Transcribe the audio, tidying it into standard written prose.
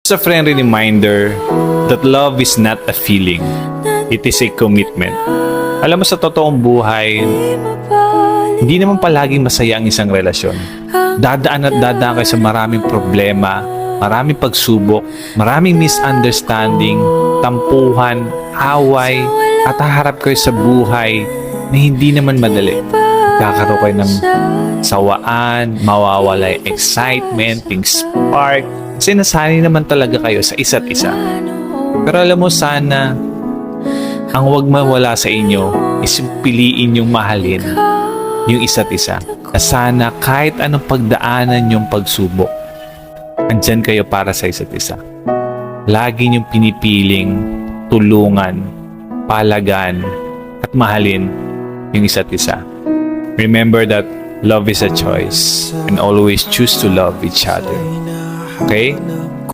It's a friendly reminder that love is not a feeling. It is a commitment. Alam mo, sa totoong buhay, hindi naman palaging masaya ang isang relasyon. Dadaan at dadaan kayo sa maraming problema, maraming pagsubok, maraming misunderstanding, tampuhan, away, at haharap kayo sa buhay na hindi naman madali. Kakaroon kayo ng sawaan, mawawala yung excitement, yung spark. Kasi nasanay naman talaga kayo sa isa't isa. Pero alam mo, sana ang huwag mawala sa inyo is piliin yung mahalin yung isa't isa. Na sana kahit anong pagdaanan yung pagsubok, andyan kayo para sa isa't isa. Lagi niyong pinipiling tulungan, palagan, at mahalin yung isa't isa. Remember that love is a choice and always choose to love each other. Okay?